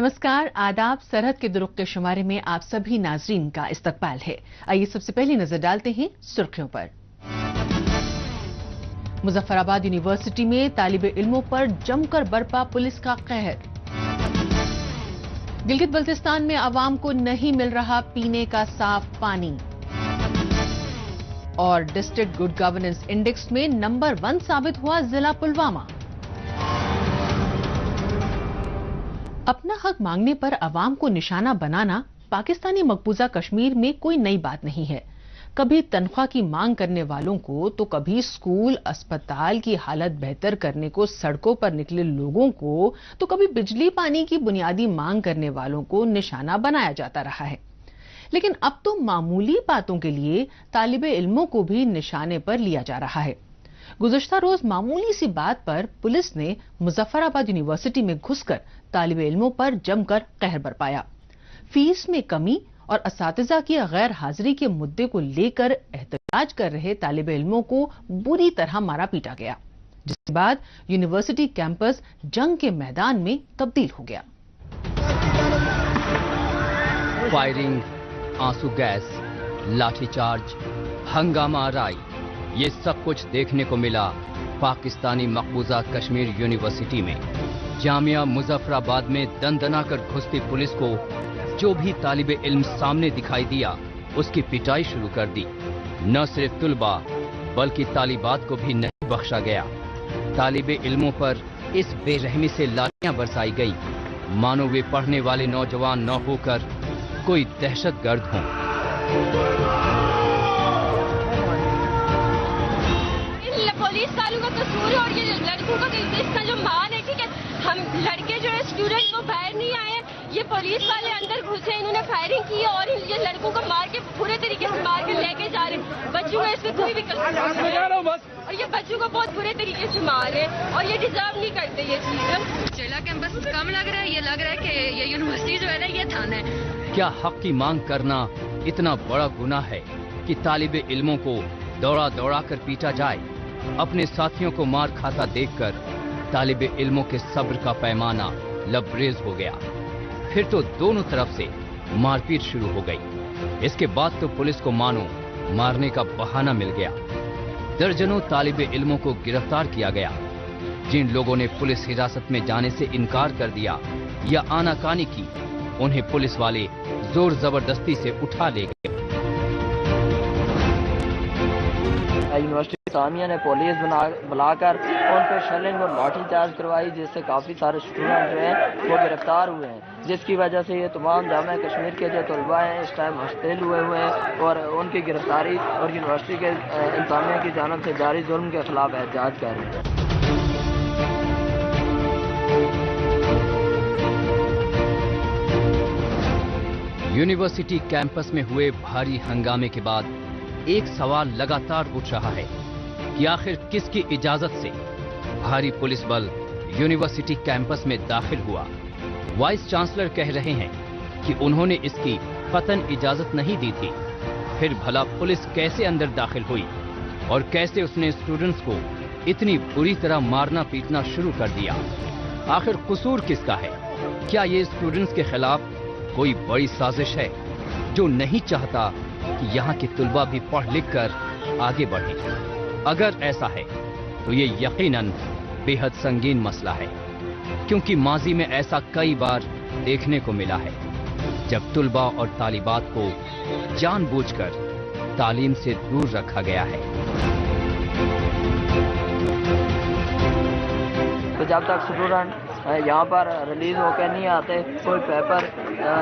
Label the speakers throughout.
Speaker 1: नमस्कार, आदाब। सरहद के दुरुख के शुमारे में आप सभी नाजरीन का इस्तकबाल है। आइए सबसे पहले नजर डालते हैं सुर्खियों पर। मुजफ्फराबाद यूनिवर्सिटी में तालिबे इल्मों पर जमकर बरपा पुलिस का कहर। गिलगित बल्तिस्तान में आवाम को नहीं मिल रहा पीने का साफ पानी। और डिस्ट्रिक्ट गुड गवर्नेंस इंडेक्स में नंबर 1 साबित हुआ जिला पुलवामा। अपना हक मांगने पर अवाम को निशाना बनाना पाकिस्तानी मकबूजा कश्मीर में कोई नई बात नहीं है। कभी तनख्वाह की मांग करने वालों को तो कभी स्कूल अस्पताल की हालत बेहतर करने को सड़कों पर निकले लोगों को तो कभी बिजली पानी की बुनियादी मांग करने वालों को निशाना बनाया जाता रहा है। लेकिन अब तो मामूली बातों के लिए तालिबे इल्मों को भी निशाने पर लिया जा रहा है। गुज़श्ता रोज मामूली सी बात पर पुलिस ने मुजफ्फराबाद यूनिवर्सिटी में घुसकर तालिबे इल्मों पर जमकर कहर बरपाया। फीस में कमी और असातिज़ा की गैर हाजिरी के मुद्दे को लेकर एहतजाज कर रहे तालिबे इल्मों को बुरी तरह मारा पीटा गया, जिसके बाद यूनिवर्सिटी कैंपस जंग के मैदान में तब्दील हो गया।
Speaker 2: फायरिंग, आंसू गैस, लाठीचार्ज, हंगामा आराई, ये सब कुछ देखने को मिला पाकिस्तानी मकबूजा कश्मीर यूनिवर्सिटी में। जामिया मुजफ्फराबाद में दंदना कर घुसती पुलिस को जो भी तालिबे इल्म सामने दिखाई दिया उसकी पिटाई शुरू कर दी। न सिर्फ तुलबा बल्कि तालिबात को भी नहीं बख्शा गया। तालिबे इल्मों पर इस बेरहमी से लाठियां बरसाई गई मानो वे पढ़ने वाले नौजवान न होकर कोई दहशतगर्द हों।
Speaker 3: पुलिस वालों का कसूर है और ये लड़कों का इसका जो मान है, ठीक है, हम लड़के जो है स्टूडेंट वो बाहर नहीं आए, ये पुलिस वाले अंदर घुसे, इन्होंने फायरिंग की और ये लड़कों को मार के पूरे तरीके से मार के लेके जा रहे हैं। बच्चों को इसमें कोई भी कसूर नहीं है और ये बच्चों को बहुत बुरे तरीके से मार है और ये डिजर्व नहीं करते ये चीज। जिला कैंपस कम लग रहा है, ये लग रहा है कि ये यूनिवर्सिटी जो है ना ये थाना है।
Speaker 2: क्या हक की मांग करना इतना बड़ा गुनाह है कि तालिबे इल्मों को दौड़ा दौड़ा कर पीटा जाए? अपने साथियों को मार खाता देखकर तालिबे इल्मों के सब्र का पैमाना लबरेज हो गया। फिर तो दोनों तरफ से मारपीट शुरू हो गई। इसके बाद तो पुलिस को मानो मारने का बहाना मिल गया। दर्जनों तालिबे इल्मों को गिरफ्तार किया गया। जिन लोगों ने पुलिस हिरासत में जाने से इनकार कर दिया या आनाकानी की, उन्हें पुलिस वाले जोर जबरदस्ती से उठा ले गए।
Speaker 4: यूनिवर्सिटी सामिया ने पुलिस बुलाकर उन पर शेलिंग और लाठी चार्ज करवाई, जिससे काफ़ी सारे स्टूडेंट जो हैं वो गिरफ्तार हुए हैं, जिसकी वजह से ये तमाम जामिया कश्मीर के जो तलबा हैं इस टाइम मुश्तिल हुए हैं और उनकी गिरफ्तारी और यूनिवर्सिटी के इंतजामिया की जानिब से जारी जुल्म के खिलाफ एहतजाज कर रहे हैं।
Speaker 2: यूनिवर्सिटी कैंपस में हुए भारी हंगामे के बाद एक सवाल लगातार उठ रहा है कि आखिर किसकी इजाजत से भारी पुलिस बल यूनिवर्सिटी कैंपस में दाखिल हुआ। वाइस चांसलर कह रहे हैं कि उन्होंने इसकी कतन इजाजत नहीं दी थी। फिर भला पुलिस कैसे अंदर दाखिल हुई और कैसे उसने स्टूडेंट्स को इतनी बुरी तरह मारना पीटना शुरू कर दिया? आखिर कसूर किसका है? क्या ये स्टूडेंट्स के खिलाफ कोई बड़ी साजिश है जो नहीं चाहता कि यहाँ के तुलबा भी पढ़ लिख कर आगे बढ़े? अगर ऐसा है तो ये यकीनन बेहद संगीन मसला है, क्योंकि माजी में ऐसा कई बार देखने को मिला है जब तुलबा और तालिबात को जानबूझकर तालीम से दूर रखा गया है।
Speaker 4: तो जब तक स्टूडेंट यहाँ पर रिलीज होकर नहीं आते, कोई पेपर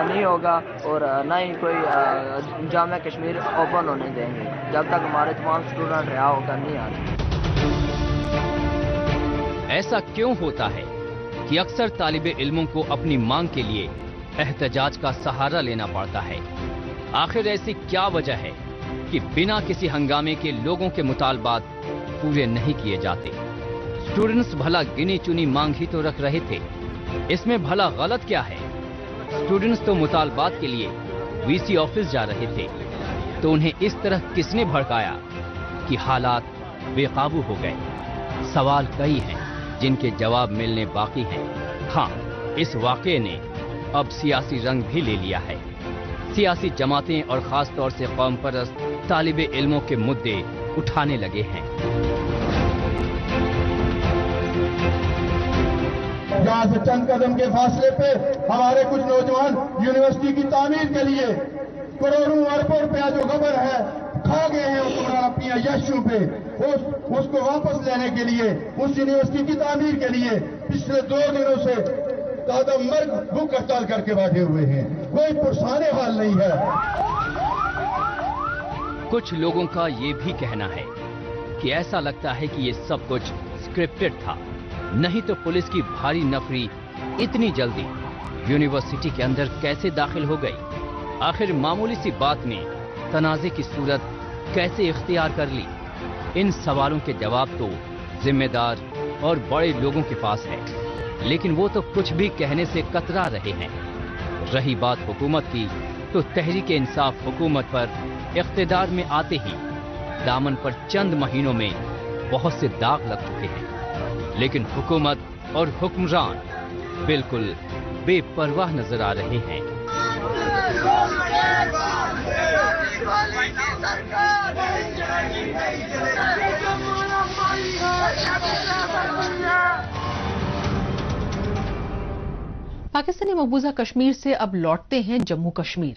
Speaker 4: नहीं होगा और न ही कोई जामिया कश्मीर ओपन होने देंगे जब तक हमारे तमाम स्टूडेंट रिहा होकर नहीं आते।
Speaker 2: ऐसा क्यों होता है कि अक्सर तालिबे इल्मों को अपनी मांग के लिए एहतजाज का सहारा लेना पड़ता है? आखिर ऐसी क्या वजह है कि बिना किसी हंगामे के लोगों के मुतालबात पूरे नहीं किए जाते? स्टूडेंट्स भला गिनी चुनी मांग ही तो रख रहे थे, इसमें भला गलत क्या है? स्टूडेंट्स तो मुतालबात के लिए वीसी ऑफिस जा रहे थे, तो उन्हें इस तरह किसने भड़काया कि हालात बेकाबू हो गए? सवाल कई हैं जिनके जवाब मिलने बाकी हैं। हाँ, इस वाक़े ने अब सियासी रंग भी ले लिया है। सियासी जमातें और खास तौर से कौम परस्त तालिबे इल्मों के मुद्दे उठाने लगे हैं।
Speaker 5: यहाँ से चंद कदम के फासले पे हमारे कुछ नौजवान यूनिवर्सिटी की तामीर के लिए करोड़ों अरबों रुपया जो गबर है खा गए हैं हुक्मरान अपनी यशों पे, उसको वापस लेने के लिए, उस यूनिवर्सिटी की तामीर के लिए पिछले 2 दिनों से कदम मर्ग भूख हड़ताल करके बैठे हुए हैं। कोई पुरसाने हाल नहीं है।
Speaker 2: कुछ लोगों का ये भी कहना है कि ऐसा लगता है कि ये सब कुछ स्क्रिप्टेड था, नहीं तो पुलिस की भारी नफरी इतनी जल्दी यूनिवर्सिटी के अंदर कैसे दाखिल हो गई। आखिर मामूली सी बात ने तनाज़े की सूरत कैसे इख्तियार कर ली। इन सवालों के जवाब तो जिम्मेदार और बड़े लोगों के पास है, लेकिन वो तो कुछ भी कहने से कतरा रहे हैं। रही बात हुकूमत की, तो तहरीक इंसाफ हुकूमत पर इख्तिदार में आते ही दामन पर चंद महीनों में बहुत से दाग लग चुके हैं, लेकिन हुकूमत और हुक्मरान बिल्कुल बेपरवाह नजर आ रहे हैं।
Speaker 1: पाकिस्तानी मकबूजा कश्मीर से अब लौटते हैं जम्मू कश्मीर।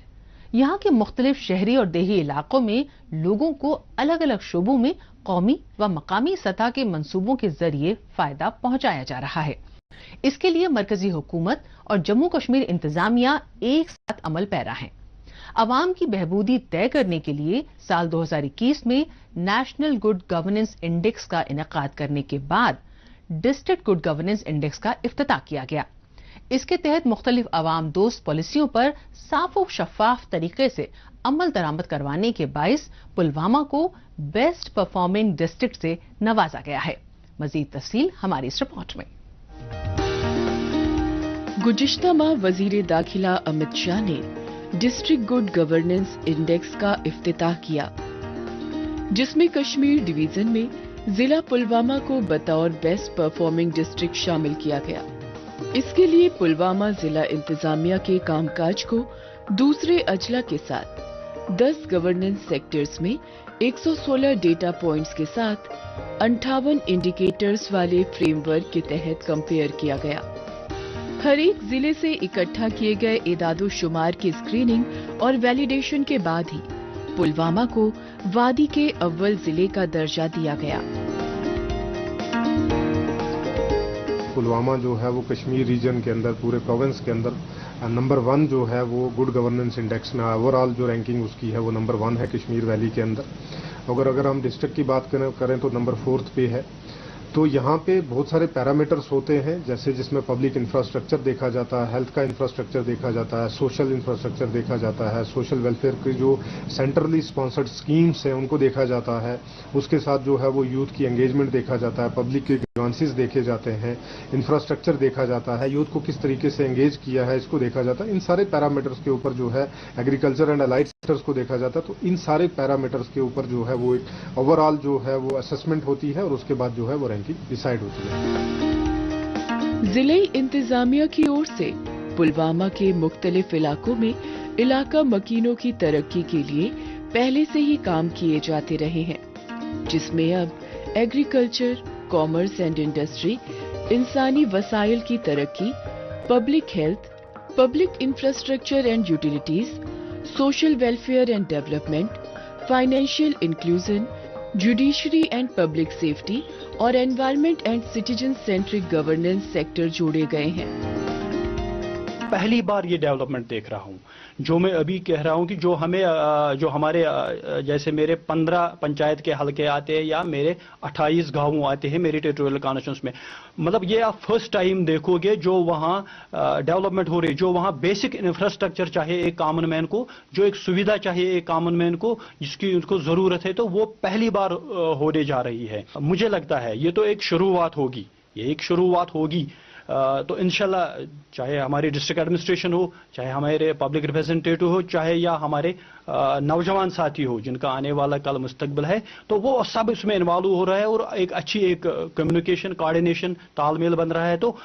Speaker 1: यहाँ के मुख्तलिफ शहरी और देही इलाकों में लोगों को अलग अलग शोबों में कौमी व मकामी सतह के मंसूबों के जरिए फायदा पहुंचाया जा रहा है। इसके लिए मरकजी हुकूमत और जम्मू कश्मीर इंतजामिया एक साथ अमल पैरा हैं। अवाम की बहबूदी तय करने के लिए साल 2021 में नेशनल गुड गवर्नेंस इंडेक्स का इनेकाद करने के बाद डिस्ट्रिक्ट गुड गवर्नेंस इंडेक्स का इफ्तिताह किया गया। इसके तहत मुख्तलिफ अवाम दोस्त पॉलिसियों पर साफ और शफाफ तरीके से अमल दरामद करवाने के बाइस पुलवामा को बेस्ट परफॉर्मिंग डिस्ट्रिक्ट से नवाजा गया है। मजीद तफसील हमारी इस रिपोर्ट में।
Speaker 6: गुज़िश्ता माह वजीर दाखिला अमित शाह ने डिस्ट्रिक्ट गुड गवर्नेंस इंडेक्स का इफ्तिताह किया, जिसमें कश्मीर डिवीजन में जिला पुलवामा को बतौर बेस्ट परफॉर्मिंग डिस्ट्रिक्ट शामिल किया गया। इसके लिए पुलवामा जिला इंतजामिया के कामकाज को दूसरे अजला के साथ 10 गवर्नेंस सेक्टर्स में 116 डेटा पॉइंट्स के साथ 58 इंडिकेटर्स वाले फ्रेमवर्क के तहत कंपेयर किया गया। हर एक जिले से इकट्ठा किए गए एदादो शुमार की स्क्रीनिंग और वैलिडेशन के बाद ही पुलवामा को वादी के अव्वल जिले का दर्जा दिया गया।
Speaker 7: पुलवामा जो है वो कश्मीर रीजन के अंदर, पूरे प्रोविंस के अंदर नंबर 1 जो है वो गुड गवर्नेंस इंडेक्स में ओवरऑल जो रैंकिंग उसकी है वो नंबर 1 है कश्मीर वैली के अंदर। अगर हम डिस्ट्रिक्ट की बात करें तो नंबर 4 पे है। तो यहाँ पे बहुत सारे पैरामीटर्स होते हैं, जैसे जिसमें पब्लिक इंफ्रास्ट्रक्चर देखा जाता है, हेल्थ का इंफ्रास्ट्रक्चर देखा जाता है, सोशल इंफ्रास्ट्रक्चर देखा जाता है, सोशल वेलफेयर की जो सेंट्रली स्पॉन्सर्ड स्कीम्स हैं उनको देखा जाता है, उसके साथ जो है वो यूथ की एंगेजमेंट देखा जाता है, पब्लिक के ग्रीवेंसेस देखे जाते हैं, इंफ्रास्ट्रक्चर देखा जाता है, यूथ को किस तरीके से एंगेज किया है इसको देखा जाता है। इन सारे पैरामीटर्स के ऊपर जो है एग्रीकल्चर एंड अलाइड सेक्टर्स को देखा जाता है। तो इन सारे पैरामीटर्स के ऊपर जो है वो एक ओवरऑल जो है वो असेसमेंट होती है और उसके बाद जो है वो रैंकिंग डिसाइड होती है।
Speaker 6: जिले इंतजामिया की ओर से पुलवामा के मुख्तलिफ इलाकों में इलाका मकीनों की तरक्की के लिए पहले से ही काम किए जाते रहे हैं, जिसमें अब एग्रीकल्चर, कॉमर्स एंड इंडस्ट्री, इंसानी वसाइल की तरक्की, public health, public infrastructure and utilities, social welfare and development, financial inclusion, judiciary and public safety और environment and citizen centric governance sector जोड़े गए हैं।
Speaker 8: पहली बार ये डेवलपमेंट देख रहा हूँ। जो मैं अभी कह रहा हूँ कि जो हमारे जैसे मेरे 15 पंचायत के हलके आते हैं या मेरे 28 गाँव आते हैं मेरे टेरिटोरियल कॉन्स्टिट्यूंसी में, मतलब ये आप फर्स्ट टाइम देखोगे जो वहाँ डेवलपमेंट हो रही, जो वहाँ बेसिक इंफ्रास्ट्रक्चर चाहिए एक कॉमन मैन को, जो एक सुविधा चाहिए एक कॉमन मैन को जिसकी उनको जरूरत है, तो वो पहली बार होने जा रही है। मुझे लगता है ये तो एक शुरुआत होगी, ये एक शुरुआत होगी। तो इंशाल्लाह चाहे हमारी डिस्ट्रिक्ट एडमिनिस्ट्रेशन हो, चाहे हमारे पब्लिक रिप्रेजेंटेटिव हो, चाहे या हमारे नौजवान साथी हो जिनका आने वाला कल मुस्तकबिल है, तो वो सब इसमें इन्वॉल्व हो रहा है और एक अच्छी एक कम्युनिकेशन, कोऑर्डिनेशन, तालमेल बन रहा है। तो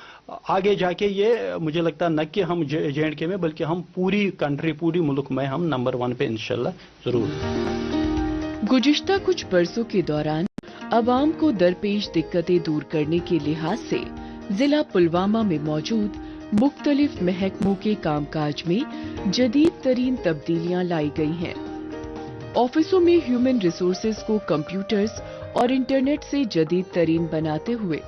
Speaker 8: आगे जाके ये मुझे लगता है न कि हम J&K में बल्कि हम पूरी कंट्री, पूरी मुल्क में हम नंबर 1 पे इंशाल्लाह जरूर।
Speaker 6: गुज़िश्ता कुछ बरसों के दौरान अवाम को दरपेश दिक्कतें दूर करने के लिहाज से जिला पुलवामा में मौजूद मुख्तलिफ महकमों के कामकाज में जदीद तरीन तब्दीलियां लाई गई हैं। ऑफिसों में ह्यूमन रिसोर्सेज को कंप्यूटर्स और इंटरनेट से जदीद तरीन बनाते हुए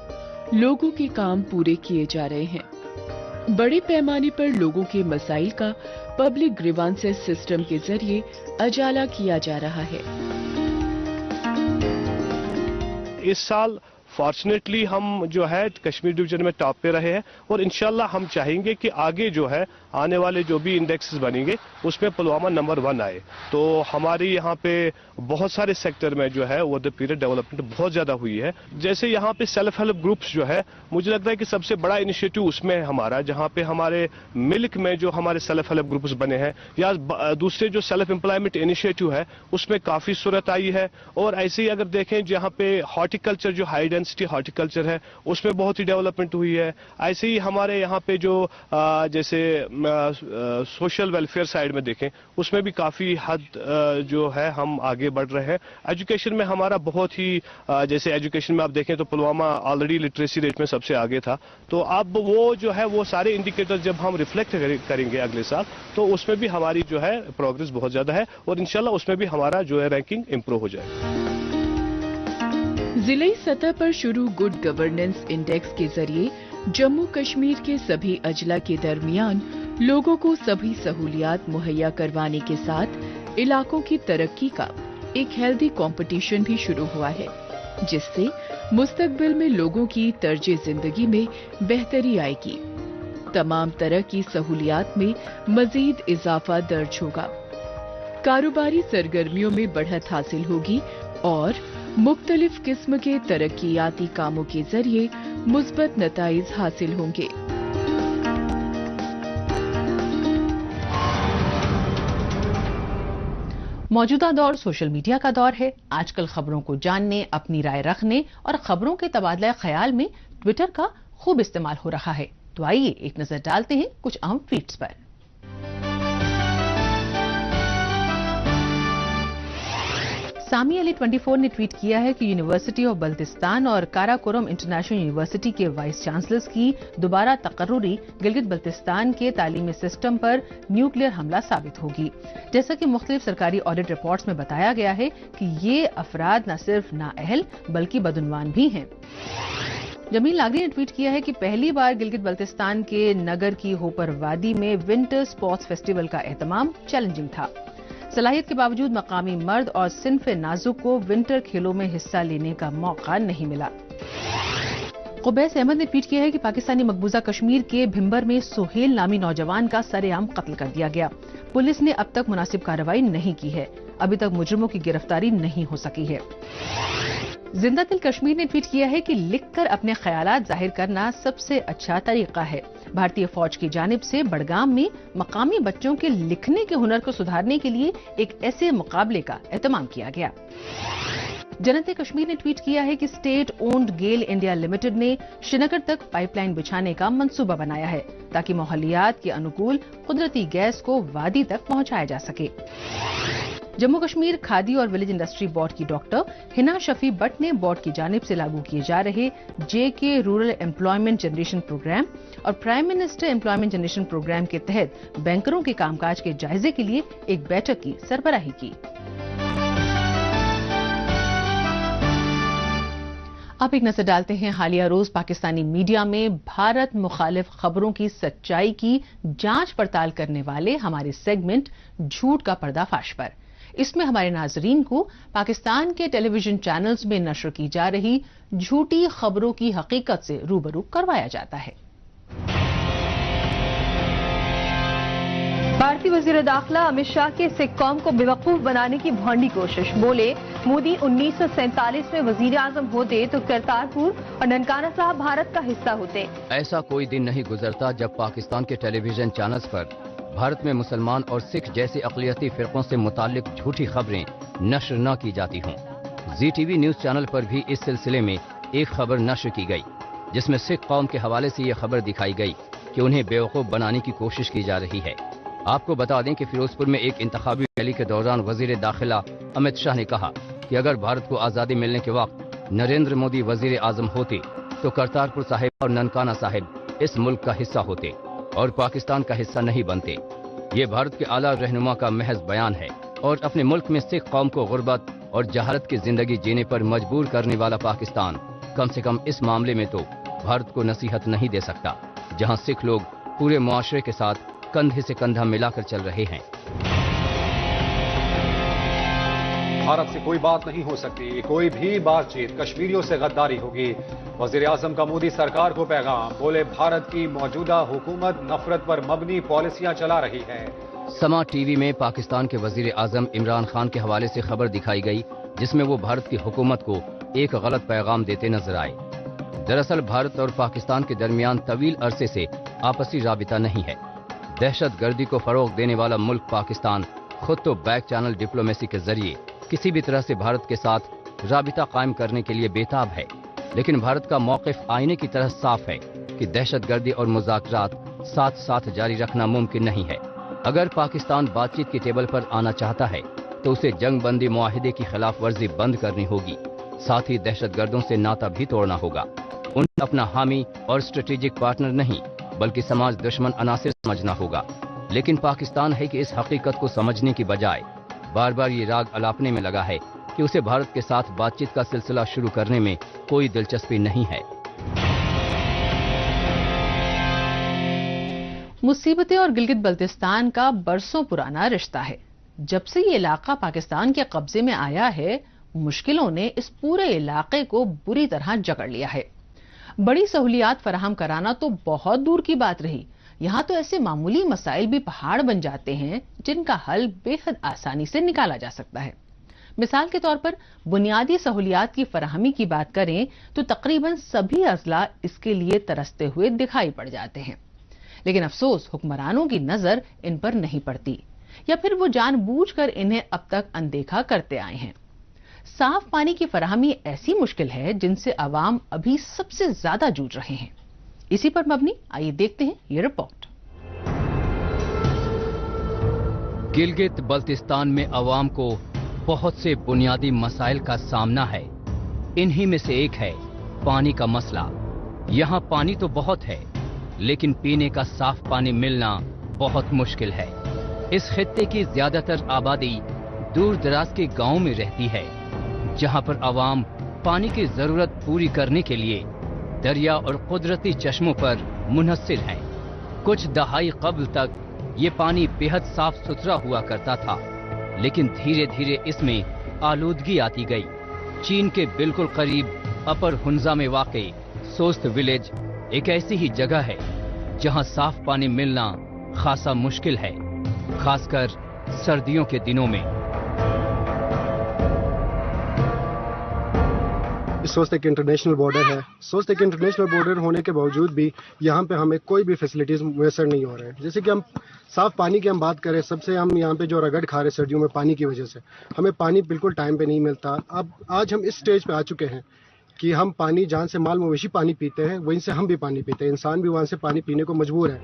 Speaker 6: लोगों के काम पूरे किए जा रहे हैं। बड़े पैमाने पर लोगों के मसाइल का पब्लिक ग्रीवांसेस सिस्टम के जरिए अजाला किया जा रहा है।
Speaker 9: इस साल फॉर्चुनेटली हम जो है कश्मीर डिवीजन में टॉप पे रहे हैं और इंशाल्लाह हम चाहेंगे कि आगे जो है आने वाले जो भी इंडेक्सेस बनेंगे उसमें पुलवामा नंबर 1 आए। तो हमारी यहाँ पे बहुत सारे सेक्टर में जो है ओवर द पीरियड डेवलपमेंट बहुत ज्यादा हुई है। जैसे यहाँ पे सेल्फ हेल्प ग्रुप्स जो है, मुझे लगता है कि सबसे बड़ा इनिशिएटिव उसमें है हमारा, जहाँ पे हमारे मिल्क में जो हमारे सेल्फ हेल्प ग्रुप्स बने हैं या दूसरे जो सेल्फ एम्प्लॉयमेंट इनिशिएटिव है उसमें काफी सूरत आई है। और ऐसे ही अगर देखें जहाँ पे हॉर्टिकल्चर, जो हाई डेंसिटी हॉर्टिकल्चर है उसमें बहुत ही डेवलपमेंट हुई है। ऐसे ही हमारे यहाँ पे जो जैसे सोशल वेलफेयर साइड में देखें उसमें भी काफी हद जो है हम आगे बढ़ रहे हैं। एजुकेशन में हमारा बहुत ही जैसे एजुकेशन में आप देखें तो पुलवामा ऑलरेडी लिटरेसी रेट में सबसे आगे था। तो अब वो जो है वो सारे इंडिकेटर जब हम रिफ्लेक्ट करेंगे अगले साल तो उसमें भी हमारी जो है प्रोग्रेस बहुत ज्यादा है और इंशाल्लाह उसमें भी हमारा जो है रैंकिंग इंप्रूव हो जाएगा।
Speaker 6: जिले सतह पर शुरू गुड गवर्नेंस इंडेक्स के जरिए जम्मू कश्मीर के सभी अजला के दरमियान लोगों को सभी सहूलियात मुहैया करवाने के साथ इलाकों की तरक्की का एक हेल्दी कंपटीशन भी शुरू हुआ है, जिससे मुस्तकबिल में लोगों की तर्ज जिंदगी में बेहतरी आएगी। तमाम तरह की सहूलियात में मजीद इजाफा दर्ज होगा, कारोबारी सरगर्मियों में बढ़त हासिल होगी और मुख्तलिफ किस्म के तरक्कियाती कामों के जरिए मुस्बत नताइज हासिल होंगे।
Speaker 1: मौजूदा दौर सोशल मीडिया का दौर है। आजकल खबरों को जानने, अपनी राय रखने और खबरों के तबादला ख्याल में ट्विटर का खूब इस्तेमाल हो रहा है। तो आइए एक नजर डालते हैं कुछ अहम ट्वीट्स पर। सामी अली 24 ने ट्वीट किया है कि यूनिवर्सिटी ऑफ बल्तिस्तान और काराकोरम इंटरनेशनल यूनिवर्सिटी के वाइस चांसलर्स की दोबारा तकर्रुरी गिलगित बल्तिस्तान के तालीमी सिस्टम पर न्यूक्लियर हमला साबित होगी। जैसा कि मुख्तलिफ सरकारी ऑडिट रिपोर्ट्स में बताया गया है कि ये अफराद न सिर्फ नाअहल बल्कि बदउनवान भी हैं। जमील लागरी ने ट्वीट किया है कि पहली बार गिलगित बल्तिस्तान के नगर की होपर वादी में विंटर स्पोर्ट्स फेस्टिवल का एहतमाम चैलेंजिंग था। सलाहियत के बावजूद मकामी मर्द और सिन्फ नाजुक को विंटर खेलों में हिस्सा लेने का मौका नहीं मिला। कुबैस अहमद ने ट्वीट किया है कि पाकिस्तानी मकबूजा कश्मीर के भिम्बर में सुहेल नामी नौजवान का सरेआम कत्ल कर दिया गया। पुलिस ने अब तक मुनासिब कार्रवाई नहीं की है। अभी तक मुजरिमों की गिरफ्तारी नहीं हो सकी है। जिंदा दिल कश्मीर ने ट्वीट किया है कि लिखकर अपने ख्यालात जाहिर करना सबसे अच्छा तरीका है। भारतीय फौज की जानिब से बड़गाम में मकामी बच्चों के लिखने के हुनर को सुधारने के लिए एक ऐसे मुकाबले का एहतमाम किया गया। जनते कश्मीर ने ट्वीट किया है कि स्टेट ओन्ड गेल इंडिया लिमिटेड ने श्रीनगर तक पाइपलाइन बिछाने का मंसूबा बनाया है ताकि माहौलियात के अनुकूल कुदरती गैस को वादी तक पहुंचाया जा सके। जम्मू कश्मीर खादी और विलेज इंडस्ट्री बोर्ड की डॉक्टर हिना शफी बट ने बोर्ड की जानिब से लागू किए जा रहे JK rural employment generation programme और prime minister employment generation programme के तहत बैंकरों के कामकाज के जायजे के लिए एक बैठक की सरबराही की। अब एक नजर डालते हैं हालिया रोज पाकिस्तानी मीडिया में भारत मुखालिफ खबरों की सच्चाई की जांच पड़ताल करने वाले हमारे सेगमेंट झूठ का पर्दाफाश पर। इसमें हमारे नाजरीन को पाकिस्तान के टेलीविजन चैनल्स में नशर की जा रही झूठी खबरों की हकीकत से रूबरू करवाया जाता है।
Speaker 10: भारतीय वजीर दाखिला अमित शाह के सिख कौम को बेवकूफ बनाने की भौंडी कोशिश। बोले, मोदी 1947 में वजीर आजम होते तो करतारपुर और ननकाना साहब भारत का हिस्सा होते।
Speaker 2: ऐसा कोई दिन नहीं गुजरता जब पाकिस्तान के टेलीविजन चैनल्स पर भारत में मुसलमान और सिख जैसे अक़लियती फ़िरक़ों से मुताल्लिक झूठी खबरें नश्र न की जाती हों। ZTV न्यूज़ चैनल पर भी इस सिलसिले में एक खबर नश्र की गई, जिसमें सिख कौम के हवाले से ये खबर दिखाई गई कि उन्हें बेवकूफ़ बनाने की कोशिश की जा रही है। आपको बता दें कि फिरोजपुर में एक इंतखाबी रैली के दौरान वजीर दाखिला अमित शाह ने कहा कि अगर भारत को आज़ादी मिलने के वक्त नरेंद्र मोदी वजीर आजम होते तो करतारपुर साहिब और ननकाना साहिब इस मुल्क का हिस्सा होते और पाकिस्तान का हिस्सा नहीं बनते। ये भारत के आला रहनुमा का महज बयान है और अपने मुल्क में सिख कौम को गुर्बत और जहालत की जिंदगी जीने पर मजबूर करने वाला पाकिस्तान कम से कम इस मामले में तो भारत को नसीहत नहीं दे सकता, जहां सिख लोग पूरे मुआशरे के साथ कंधे से कंधा मिलाकर चल रहे हैं।
Speaker 11: भारत से कोई बात नहीं हो सकती, कोई भी बातचीत कश्मीरियों से गद्दारी होगी। वजीर आजम का मोदी सरकार को पैगाम। बोले, भारत की मौजूदा हुकूमत नफरत पर मबनी पॉलिसियां चला रही है।
Speaker 2: समा टीवी में पाकिस्तान के वजीर आजम इमरान खान के हवाले से खबर दिखाई गई, जिसमें वो भारत की हुकूमत को एक गलत पैगाम देते नजर आए। दरअसल भारत और पाकिस्तान के दरमियान तवील अरसे से आपसी राबिता नहीं है। दहशत गर्दी को फरोग देने वाला मुल्क पाकिस्तान खुद तो बैक चैनल डिप्लोमेसी के जरिए किसी भी तरह से भारत के साथ राबिता कायम करने के लिए बेताब है, लेकिन भारत का मौक़िफ़ आईने की तरह साफ है कि दहशत गर्दी और मुज़ाकरात साथ साथ जारी रखना मुमकिन नहीं है। अगर पाकिस्तान बातचीत की टेबल पर आना चाहता है तो उसे जंग बंदी मुआहिदे की खिलाफ वर्जी बंद करनी होगी, साथ ही दहशत गर्दों से नाता भी तोड़ना होगा। उन्हें अपना हामी और स्ट्रेटेजिक पार्टनर नहीं बल्कि समाज दुश्मन अनासिर समझना होगा। लेकिन पाकिस्तान है कि इस हकीकत को समझने की बजाय बार बार ये राग अलापने में लगा है कि उसे भारत के साथ बातचीत का सिलसिला शुरू करने में कोई दिलचस्पी नहीं है।
Speaker 1: मुसीबतें और गिलगित बल्तिस्तान का बरसों पुराना रिश्ता है। जब से ये इलाका पाकिस्तान के कब्जे में आया है, मुश्किलों ने इस पूरे इलाके को बुरी तरह जकड़ लिया है। बड़ी सहूलियात फराहम कराना तो बहुत दूर की बात रही, यहाँ तो ऐसे मामूली मसाइल भी पहाड़ बन जाते हैं जिनका हल बेहद आसानी से निकाला जा सकता है। मिसाल के तौर पर बुनियादी सहूलियात की फराहमी की बात करें तो तकरीबन सभी अजला इसके लिए तरसते हुए दिखाई पड़ जाते हैं, लेकिन अफसोस हुक्मरानों की नजर इन पर नहीं पड़ती या फिर वो जानबूझकर इन्हें अब तक अनदेखा करते आए हैं। साफ पानी की फराहमी ऐसी मुश्किल है जिनसे अवाम अभी सबसे ज्यादा जूझ रहे हैं। इसी पर मबनी आइए देखते हैं ये रिपोर्ट।
Speaker 2: गिलगित बल्तिस्तान में अवाम को बहुत से बुनियादी मसाइल का सामना है। इन्हीं में से एक है पानी का मसला। यहाँ पानी तो बहुत है, लेकिन पीने का साफ पानी मिलना बहुत मुश्किल है। इस खित्ते की ज्यादातर आबादी दूर दराज के गांवों में रहती है, जहां पर अवाम पानी की जरूरत पूरी करने के लिए दरिया और कुदरती चश्मों पर मुनहसिर हैं। कुछ दहाई कबल तक ये पानी बेहद साफ सुथरा हुआ करता था, लेकिन धीरे धीरे इसमें आलूदगी आती गई। चीन के बिल्कुल करीब अपर हुंजा में वाक़ई सोस्त विलेज एक ऐसी ही जगह है जहां साफ पानी मिलना खासा मुश्किल है, खासकर सर्दियों के दिनों में।
Speaker 12: सोस्त एक इंटरनेशनल बॉर्डर है। सोस्त एक इंटरनेशनल बॉर्डर होने के बावजूद भी यहाँ पे हमें कोई भी फैसिलिटीज मुयसर नहीं हो रहे हैं। जैसे कि हम साफ पानी की हम बात करें, सबसे हम यहाँ पे जो रगड़ खा रहे सर्दियों में पानी की वजह से हमें पानी बिल्कुल टाइम पे नहीं मिलता। अब आज हम इस स्टेज पे आ चुके हैं कि हम पानी जहाँ से माल मवेशी पानी पीते हैं वहीं से हम भी पानी पीते हैं, इंसान भी वहाँ से पानी पीने को मजबूर है।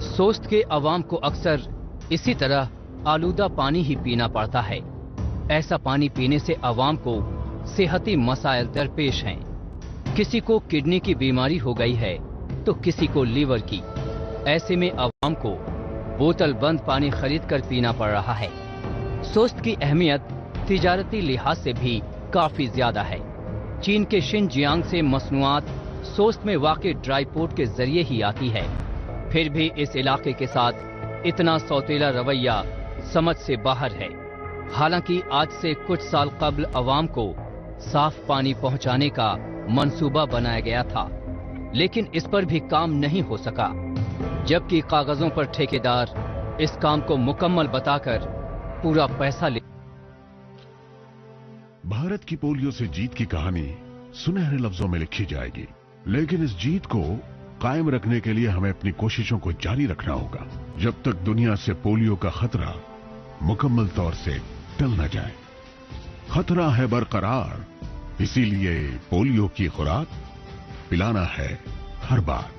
Speaker 2: सोस्त के अवाम को अक्सर इसी तरह आलूदा पानी ही पीना पड़ता है। ऐसा पानी पीने से अवाम को सेहती मसाइल दरपेश हैं। किसी को किडनी की बीमारी हो गई है तो किसी को लीवर की। ऐसे में अवाम को बोतल बंद पानी खरीद कर पीना पड़ रहा है। सोस्त की अहमियत तिजारती लिहाज से भी काफी ज्यादा है। चीन के शिनजियांग से मसनूआत सोस्त में वाक़े ड्राई पोर्ट के जरिए ही आती है। फिर भी इस इलाके के साथ इतना सौतेला रवैया समझ से बाहर है। हालांकि आज से कुछ साल कबल अवाम को साफ पानी पहुंचाने का मंसूबा बनाया गया था, लेकिन इस पर भी काम नहीं हो सका। जबकि कागजों पर ठेकेदार इस काम को मुकम्मल बताकर पूरा पैसा ले।
Speaker 13: भारत की पोलियो से जीत की कहानी सुनहरे लफ्जों में लिखी जाएगी, लेकिन इस जीत को कायम रखने के लिए हमें अपनी कोशिशों को जारी रखना होगा जब तक दुनिया से पोलियो का खतरा मुकम्मल तौर से टल न जाए। खतरा है बरकरार, इसीलिए पोलियो की खुराक पिलाना है हर बार,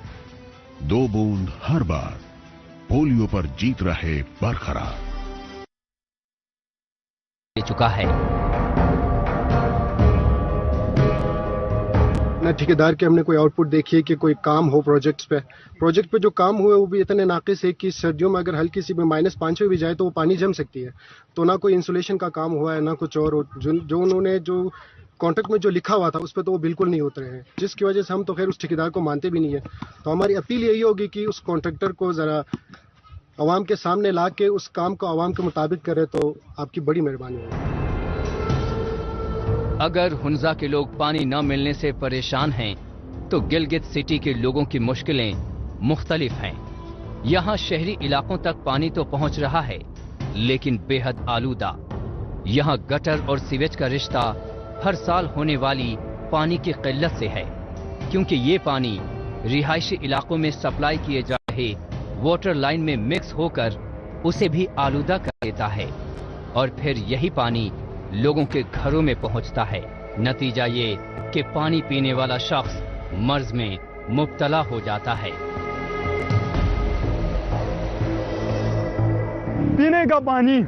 Speaker 13: 2 बूंद हर बार, पोलियो पर जीत रहे बरकरार।
Speaker 2: चुका है
Speaker 12: न ठेकेदार के हमने कोई आउटपुट देखी है कि कोई काम हो प्रोजेक्ट पे जो काम हुए वो भी इतने नाकिस है कि सर्दियों में अगर हल्की सी भी -5 भी जाए तो वो पानी जम सकती है। तो ना कोई इंसुलेशन का काम हुआ है ना कुछ और, जो उन्होंने जो कॉन्ट्रैक्ट में जो लिखा हुआ था उस पर तो वो बिल्कुल नहीं उतरे हैं, जिसकी वजह से हम तो खैर उस ठेकेदार को मानते भी नहीं है। तो हमारी अपील यही होगी कि उस कॉन्ट्रैक्टर को जरा अवाम के सामने ला के उस काम को अवाम के मुताबिक करे तो आपकी बड़ी मेहरबानी होगी।
Speaker 2: अगर हुंजा के लोग पानी न मिलने से परेशान हैं, तो गिलगित सिटी के लोगों की मुश्किलें मुख्तलिफ हैं। यहाँ शहरी इलाकों तक पानी तो पहुँच रहा है, लेकिन बेहद आलूदा। यहाँ गटर और सीवेज का रिश्ता हर साल होने वाली पानी की किल्लत से है, क्योंकि ये पानी रिहायशी इलाकों में सप्लाई किए जा रहे वाटर लाइन में मिक्स होकर उसे भी आलूदा कर देता है और फिर यही पानी लोगों के घरों में पहुंचता है। नतीजा ये कि पानी पीने वाला शख्स मर्ज में मुब्तला हो जाता है।
Speaker 14: पीने का पानी,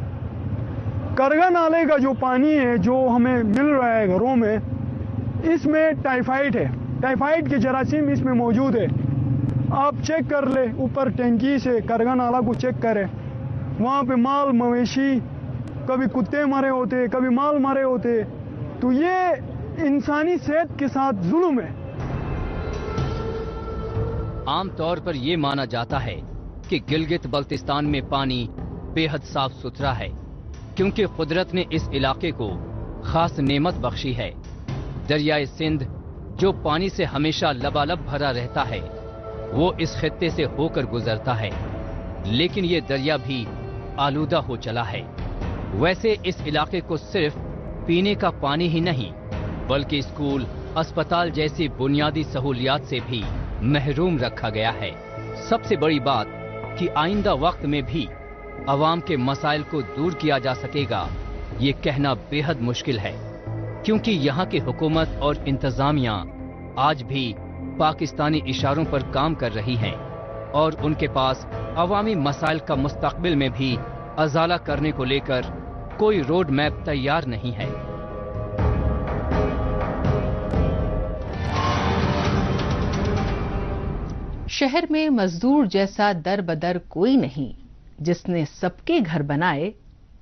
Speaker 14: करगा नाले का जो पानी है जो हमें मिल रहा है घरों में, इसमें टाइफाइड है, टाइफाइड के जरासीम इसमें मौजूद है। आप चेक कर ले, ऊपर टैंकी से करगा नाला को चेक करें, वहाँ पे माल मवेशी, कभी कुत्ते मरे होते, कभी माल मरे होते। तो ये इंसानी सेहत के साथ जुल्म है।
Speaker 2: आमतौर पर यह माना जाता है कि गिलगित बल्तिस्तान में पानी बेहद साफ सुथरा है, क्योंकि कुदरत ने इस इलाके को खास नेमत बख्शी है। दरियाए सिंध जो पानी से हमेशा लबालब भरा रहता है, वो इस खित्ते से होकर गुजरता है, लेकिन ये दरिया भी आलूदा हो चला है। वैसे इस इलाके को सिर्फ पीने का पानी ही नहीं, बल्कि स्कूल, अस्पताल जैसी बुनियादी सहूलियात से भी महरूम रखा गया है। सबसे बड़ी बात कि आइंदा वक्त में भी अवाम के मसाइल को दूर किया जा सकेगा, ये कहना बेहद मुश्किल है, क्योंकि यहाँ की हुकूमत और इंतजामिया आज भी पाकिस्तानी इशारों पर काम कर रही हैं और उनके पास अवामी मसाइल का मुस्तकबिल में भी अजाला करने को लेकर कोई रोड मैप तैयार नहीं है।
Speaker 1: शहर में मजदूर जैसा दर बदर कोई नहीं, जिसने सबके घर बनाए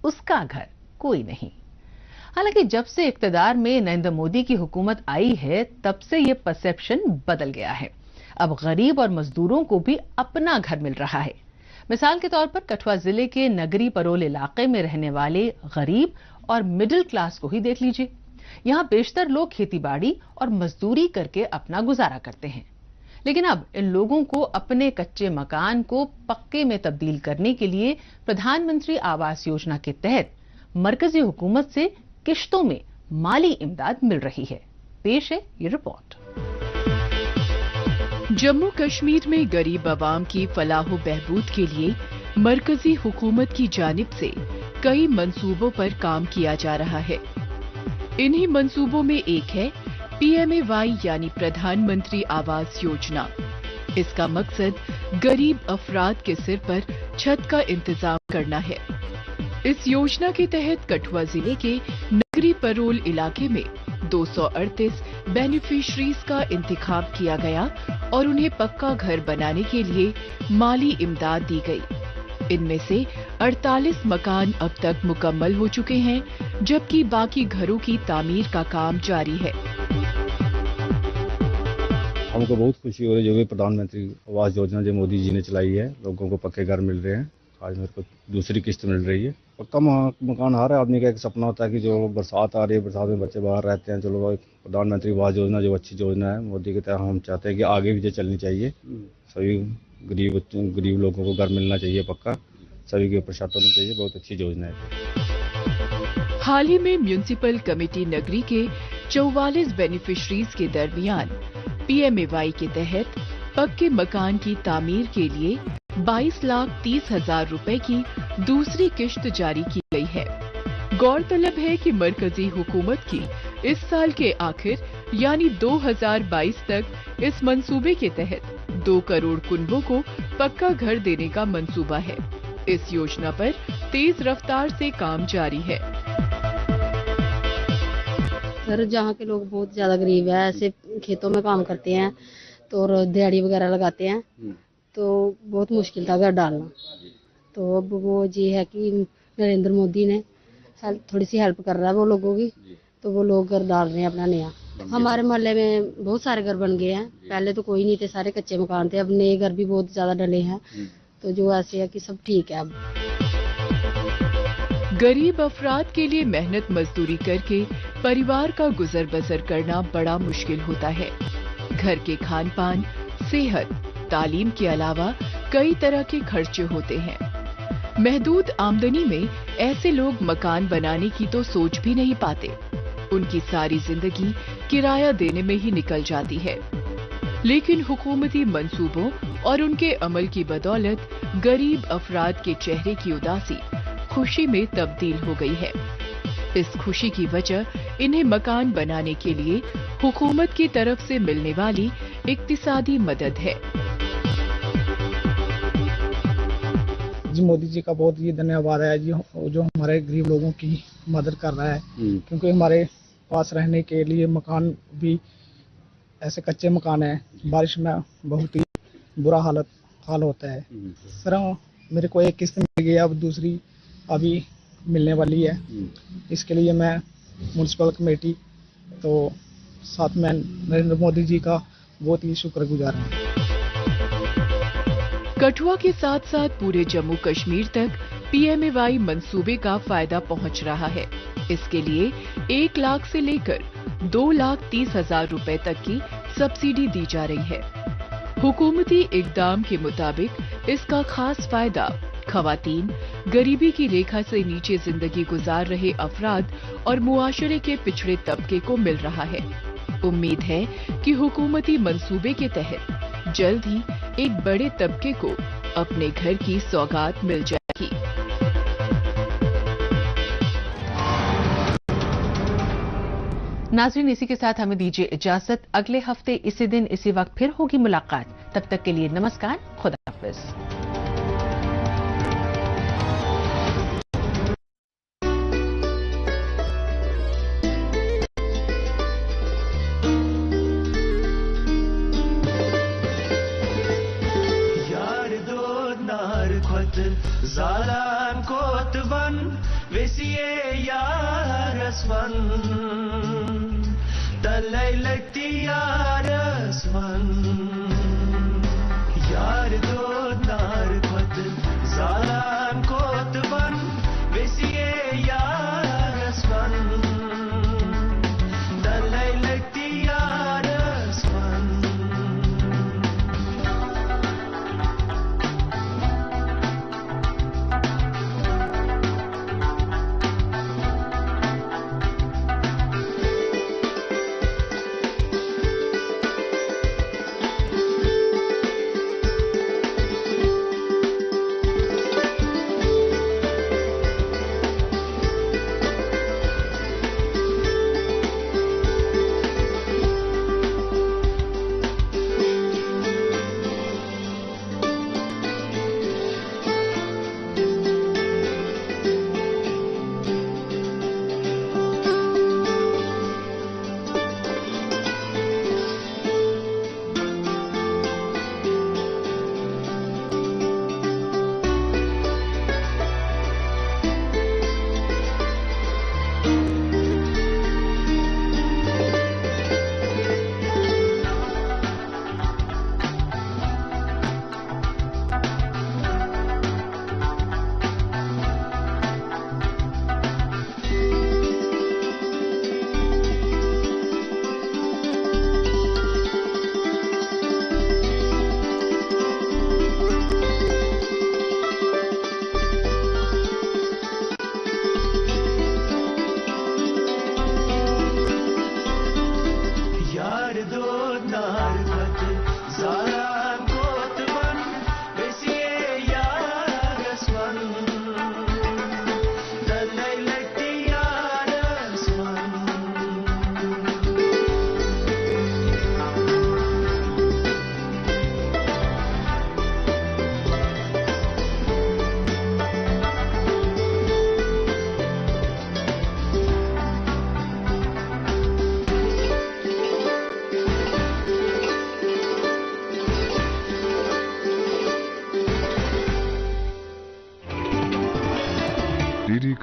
Speaker 1: उसका घर कोई नहीं। हालांकि जब से इक्तदार में नरेंद्र मोदी की हुकूमत आई है, तब से ये परसेप्शन बदल गया है। अब गरीब और मजदूरों को भी अपना घर मिल रहा है। मिसाल के तौर पर कठुआ जिले के नगरी परोल इलाके में रहने वाले गरीब और मिडिल क्लास को ही देख लीजिए। यहाँ बेशतर लोग खेती बाड़ी और मजदूरी करके अपना गुजारा करते हैं, लेकिन अब इन लोगों को अपने कच्चे मकान को पक्के में तब्दील करने के लिए प्रधानमंत्री आवास योजना के तहत मरकजी हुकूमत से किश्तों में माली इमदाद मिल रही है। पेश है ये रिपोर्ट।
Speaker 6: जम्मू कश्मीर में गरीब आवाम की फलाह बहबूद के लिए मरकजी हुकूमत की जानिब से कई मंसूबों पर काम किया जा रहा है। इन्हीं मंसूबों में एक है PMAY यानी प्रधानमंत्री आवास योजना। इसका मकसद गरीब अफराद के सिर पर छत का इंतजाम करना है। इस योजना के तहत कठुआ जिले के नगरी परोल इलाके में 238 बेनिफिशरीज का इंतखाब किया गया और उन्हें पक्का घर बनाने के लिए माली इमदाद दी गई। इनमें से 48 मकान अब तक मुकम्मल हो चुके हैं, जबकि बाकी घरों की तामीर का काम जारी है।
Speaker 15: हमको बहुत खुशी हो रही है जो भी प्रधानमंत्री आवास योजना जो मोदी जी ने चलाई है, लोगों को पक्के घर मिल रहे हैं। आज मेरे को दूसरी किस्त मिल रही है। पक्का मकान हर आदमी का एक सपना होता है कि जो बरसात आ रही है, बरसात में बच्चे बाहर रहते हैं। चलो प्रधानमंत्री आवास योजना जो अच्छी योजना है मोदी के तहत, हम चाहते हैं कि आगे भी जो चलनी चाहिए। सभी गरीब लोगों को घर मिलना चाहिए पक्का, सभी के ऊपर छत होनी चाहिए। बहुत अच्छी योजना है।
Speaker 6: हाल ही में म्यूनिसिपल कमेटी नगरी के 44 बेनिफिशरीज के दरमियान PMAY के तहत पक्के मकान की तामीर के लिए 22,30,000 रुपए की दूसरी किश्त जारी की गई है। गौरतलब है कि मरकजी हुकूमत की इस साल के आखिर यानी 2022 तक इस मंसूबे के तहत 2 करोड़ कुनबों को पक्का घर देने का मंसूबा है। इस योजना पर तेज रफ्तार से काम जारी है।
Speaker 16: सर, जहाँ के लोग बहुत ज्यादा गरीब है, ऐसे खेतों में काम करते हैं तो और दिहाड़ी वगैरह लगाते हैं, तो बहुत मुश्किल था घर डालना। तो अब वो ये है कि नरेंद्र मोदी ने थोड़ी सी हेल्प कर रहा है वो लोगों की, तो वो लोग घर डाल रहे हैं अपना नया। हमारे मोहल्ले में बहुत सारे घर बन गए हैं, पहले तो कोई नहीं थे, सारे कच्चे मकान थे, अब नए घर भी बहुत ज्यादा डले हैं, तो जो ऐसे है कि सब ठीक है। अब
Speaker 6: गरीब अफराद के लिए मेहनत मजदूरी करके परिवार का गुजर बसर करना बड़ा मुश्किल होता है। घर के खान पान, सेहत, तालीम के अलावा कई तरह के खर्चे होते हैं। महदूद आमदनी में ऐसे लोग मकान बनाने की तो सोच भी नहीं पाते। उनकी सारी जिंदगी किराया देने में ही निकल जाती है। लेकिन हुकूमती मंसूबों और उनके अमल की बदौलत गरीब अफराद के चेहरे की उदासी खुशी में तब्दील हो गई है। इस खुशी की वजह इन्हें मकान बनाने के लिए हुकूमत की तरफ से मिलने वाली इक्तिसादी मदद है।
Speaker 17: जी, मोदी जी का बहुत ये धन्यवाद है जी, जो हमारे गरीब लोगों की मदद कर रहा है, क्योंकि हमारे पास रहने के लिए मकान भी ऐसे कच्चे मकान है, बारिश में बहुत ही बुरा हाल होता है। सर, मेरे को एक किस्त मिल गई, अब दूसरी अभी मिलने वाली है। इसके लिए मैं म्यूनिसिपल कमेटी तो साथ में नरेंद्र मोदी जी का बहुत ही शुक्रगुजार हूँ।
Speaker 6: कठुआ के साथ साथ पूरे जम्मू कश्मीर तक PMAY मंसूबे का फायदा पहुंच रहा है। इसके लिए 1 लाख से लेकर 2,30,000 रुपए तक की सब्सिडी दी जा रही है। हुकूमती इकदाम के मुताबिक इसका खास फायदा खवातीन, गरीबी की रेखा से नीचे जिंदगी गुजार रहे अफराद और मुआशरे के पिछड़े तबके को मिल रहा है। उम्मीद है कि हुकूमती मंसूबे के तहत जल्द ही एक बड़े तबके को अपने घर की सौगात मिल जाएगी।
Speaker 1: नाज़रीन, इसी के साथ हमें दीजिए इजाजत। अगले हफ्ते इसी दिन इसी वक्त फिर होगी मुलाकात। तब तक के लिए नमस्कार, खुदा हाफिज।
Speaker 18: Zalan kotvan vesiye yarasman talaylakti yarasman yar do nar khat zalan kotvan vesiye yarasman talaylakti yarasman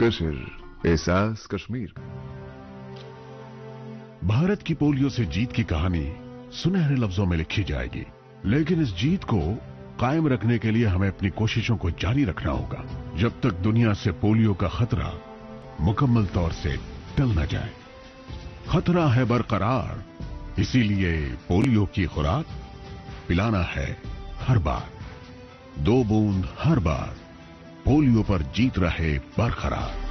Speaker 13: कशर एहसास कश्मीर। भारत की पोलियो से जीत की कहानी सुनहरे लफ्जों में लिखी जाएगी, लेकिन इस जीत को कायम रखने के लिए हमें अपनी कोशिशों को जारी रखना होगा जब तक दुनिया से पोलियो का खतरा मुकम्मल तौर से टल न जाए। खतरा है बरकरार, इसीलिए पोलियो की खुराक पिलाना है हर बार, 2 बूंद हर बार, पोलियो पर जीत रहे बरकरार।